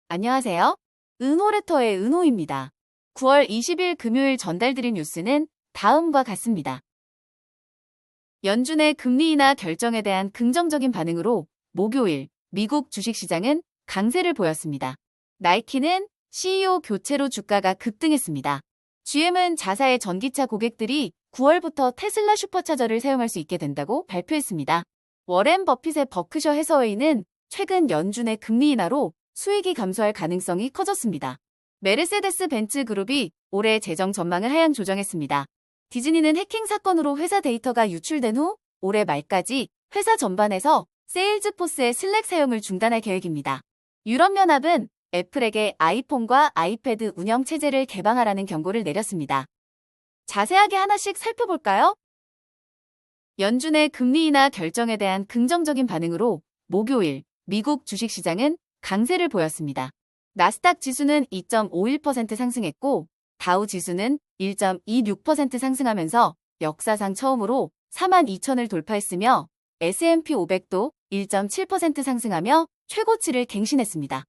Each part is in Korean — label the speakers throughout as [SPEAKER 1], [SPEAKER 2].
[SPEAKER 1] 안녕하세요. 은호레터의 은호입니다. 9월 20일 금요일 전달드린 뉴스는 다음과 같습니다. 연준의 금리 인하 결정에 대한 긍정적인 반응으로 목요일 미국 주식시장은 강세를 보였습니다. 나이키는 CEO 교체로 주가가 급등했습니다. GM은 자사의 전기차 고객들이 9월부터 테슬라 슈퍼차저를 사용할 수 있게 된다고 발표했습니다. 워렌 버핏의 버크셔 해서웨이는 최근 연준의 금리 인하로 수익이 감소할 가능성이 커졌습니다. 메르세데스 벤츠 그룹이 올해 재정 전망을 하향 조정했습니다. 디즈니는 해킹 사건으로 회사 데이터가 유출된 후 올해 말까지 회사 전반에서 세일즈포스의 슬랙 사용을 중단할 계획입니다. 유럽연합은 애플에게 아이폰과 아이패드 운영 체제를 개방하라는 경고를 내렸습니다. 자세하게 하나씩 살펴볼까요? 연준의 금리 인하 결정에 대한 긍정적인 반응으로 목요일 미국 주식시장은 강세를 보였습니다. 나스닥 지수는 2.51% 상승했고 다우 지수는 1.26% 상승하면서 역사상 처음으로 42,000을 돌파했으며 S&P 500도 1.7% 상승하며 최고치를 갱신했습니다.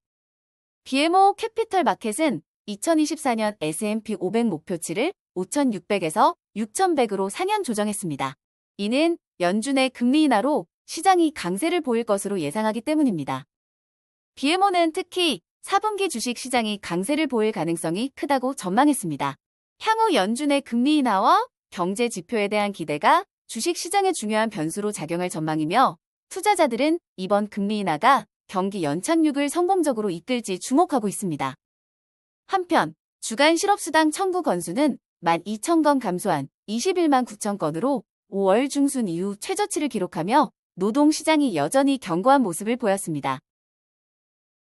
[SPEAKER 1] BMO 캐피털 마켓은 2024년 S&P 500 목표치를 5,600에서 6,100으로 상향 조정했습니다. 이는 연준의 금리 인하로 시장이 강세를 보일 것으로 예상하기 때문입니다. BMO는 특히 4분기 주식 시장이 강세를 보일 가능성이 크다고 전망했습니다. 향후 연준의 금리 인하와 경제 지표에 대한 기대가 주식 시장의 중요한 변수로 작용할 전망이며 투자자들은 이번 금리 인하가 경기 연착륙을 성공적으로 이끌지 주목하고 있습니다. 한편 주간 실업수당 청구 건수는 12,000건 감소한 21만 9천 건으로 5월 중순 이후 최저치를 기록하며 노동시장이 여전히 견고한 모습을 보였습니다.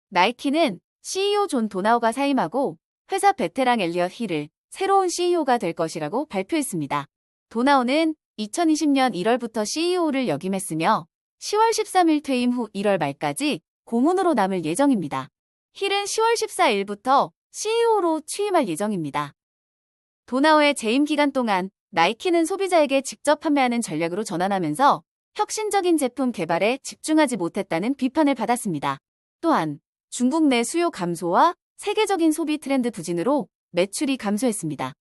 [SPEAKER 1] 나이키는 CEO 존 도나우가 사임하고 회사 베테랑 엘리엇 힐을 새로운 CEO가 될 것이라고 발표했습니다. 도나우는 2020년 1월부터 CEO를 역임했으며 10월 13일 퇴임 후 1월 말까지 고문으로 남을 예정입니다. 힐은 10월 14일부터 CEO로 취임할 예정입니다. 도나우의 재임 기간 동안 나이키는 소비자에게 직접 판매하는 전략으로 전환하면서 혁신적인 제품 개발에 집중하지 못했다는 비판을 받았습니다. 또한 중국 내 수요 감소와 세계적인 소비 트렌드 부진으로 매출이 감소했습니다.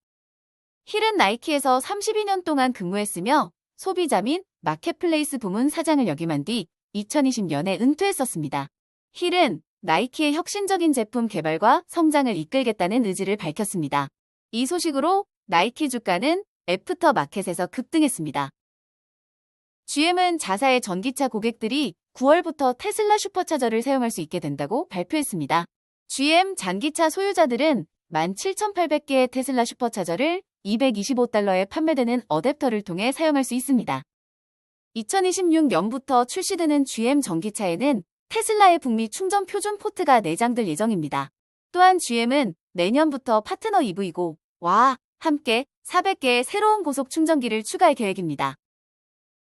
[SPEAKER 1] 힐은 나이키에서 32년 동안 근무했으며 소비자 및 마켓플레이스 부문 사장을 역임한 뒤 2020년에 은퇴했었습니다. 힐은 나이키의 혁신적인 제품 개발과 성장을 이끌겠다는 의지를 밝혔습니다. 이 소식으로 나이키 주가는 애프터 마켓에서 급등했습니다. GM은 자사의 전기차 고객들이 9월부터 테슬라 슈퍼차저를 사용할 수 있게 된다고 발표했습니다. GM 전기차 소유자들은 17,800개의 테슬라 슈퍼차저를 $225에 판매되는 어댑터를 통해 사용할 수 있습니다. 2026년부터 출시되는 GM 전기차에는 테슬라의 북미 충전 표준 포트가 내장될 예정입니다. 또한 GM은 내년부터 파트너 EV고와 함께 400개의 새로운 고속 충전기를 추가할 계획입니다.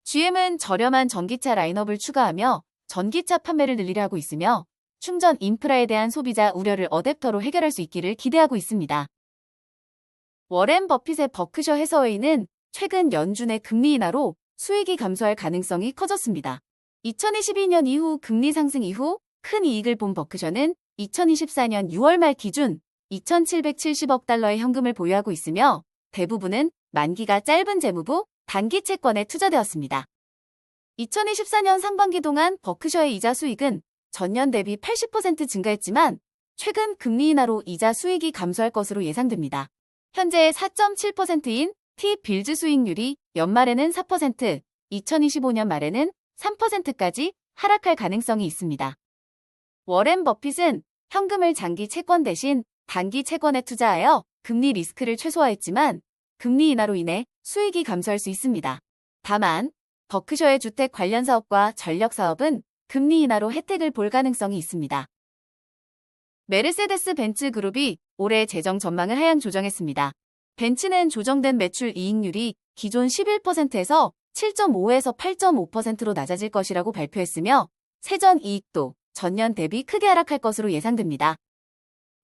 [SPEAKER 1] GM은 저렴한 전기차 라인업을 추가하며 전기차 판매를 늘리려 하고 있으며 충전 인프라에 대한 소비자 우려를 어댑터로 해결할 수 있기를 기대하고 있습니다. 워렌 버핏의 버크셔 해서웨이는 최근 연준의 금리 인하로 수익이 감소할 가능성이 커졌습니다. 2022년 이후 금리 상승 이후 큰 이익을 본 버크셔는 2024년 6월 말 기준 2,770억 달러의 현금을 보유하고 있으며 대부분은 만기가 짧은 재무부 단기 채권에 투자되었습니다. 2024년 상반기 동안 버크셔의 이자 수익은 전년 대비 80% 증가했지만 최근 금리 인하로 이자 수익이 감소할 것으로 예상됩니다. 현재 4.7%인 T-빌즈 수익률이 연말에는 4%, 2025년 말에는 3%까지 하락할 가능성이 있습니다. 워렌 버핏은 현금을 장기 채권 대신 단기 채권에 투자하여 금리 리스크를 최소화했지만 금리 인하로 인해 수익이 감소할 수 있습니다. 다만 버크셔의 주택 관련 사업과 전력 사업은 금리 인하로 혜택을 볼 가능성이 있습니다. 메르세데스 벤츠 그룹이 올해 재정 전망을 하향 조정했습니다. 벤츠는 조정된 매출 이익률이 기존 11%에서 7.5에서 8.5%로 낮아질 것이라고 발표했으며 세전 이익도 전년 대비 크게 하락할 것으로 예상됩니다.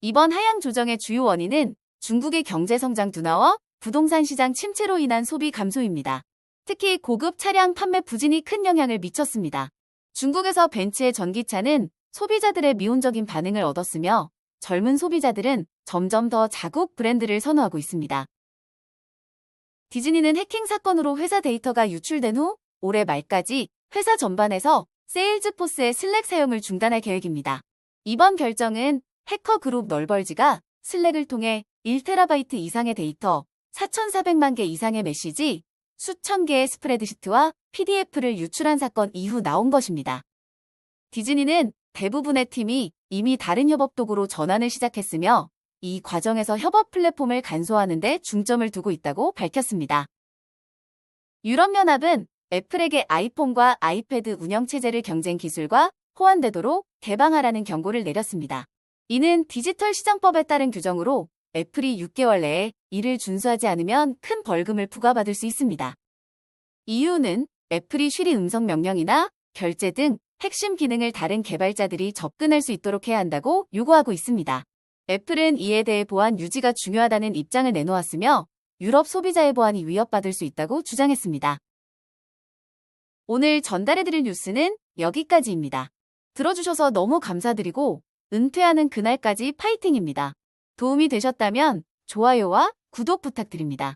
[SPEAKER 1] 이번 하향 조정의 주요 원인은 중국의 경제 성장 둔화와 부동산 시장 침체로 인한 소비 감소입니다. 특히 고급 차량 판매 부진이 큰 영향을 미쳤습니다. 중국에서 벤츠의 전기차는 소비자들의 미온적인 반응을 얻었으며 젊은 소비자들은 점점 더 자국 브랜드를 선호하고 있습니다. 디즈니는 해킹 사건으로 회사 데이터가 유출된 후 올해 말까지 회사 전반에서 세일즈포스의 슬랙 사용을 중단할 계획입니다. 이번 결정은 해커 그룹 널벌지가 슬랙을 통해 1TB 이상의 데이터, 4,400만 개 이상의 메시지, 수천 개의 스프레드시트와 PDF를 유출한 사건 이후 나온 것입니다. 디즈니는 대부분의 팀이 이미 다른 협업 도구로 전환을 시작했으며 이 과정에서 협업 플랫폼을 간소화하는 데 중점을 두고 있다고 밝혔습니다. 유럽연합은 애플에게 아이폰과 아이패드 운영체제를 경쟁 기술과 호환되도록 개방하라는 경고를 내렸습니다. 이는 디지털 시장법에 따른 규정으로 애플이 6개월 내에 이를 준수하지 않으면 큰 벌금을 부과받을 수 있습니다. 이유는 애플이 쉬리 음성 명령이나 결제 등 핵심 기능을 다른 개발자들이 접근할 수 있도록 해야 한다고 요구하고 있습니다. 애플은 이에 대해 보안 유지가 중요하다는 입장을 내놓았으며 유럽 소비자의 보안이 위협받을 수 있다고 주장했습니다. 오늘 전달해드릴 뉴스는 여기까지입니다. 들어주셔서 너무 감사드리고 은퇴하는 그날까지 파이팅입니다. 도움이 되셨다면 좋아요와 구독 부탁드립니다.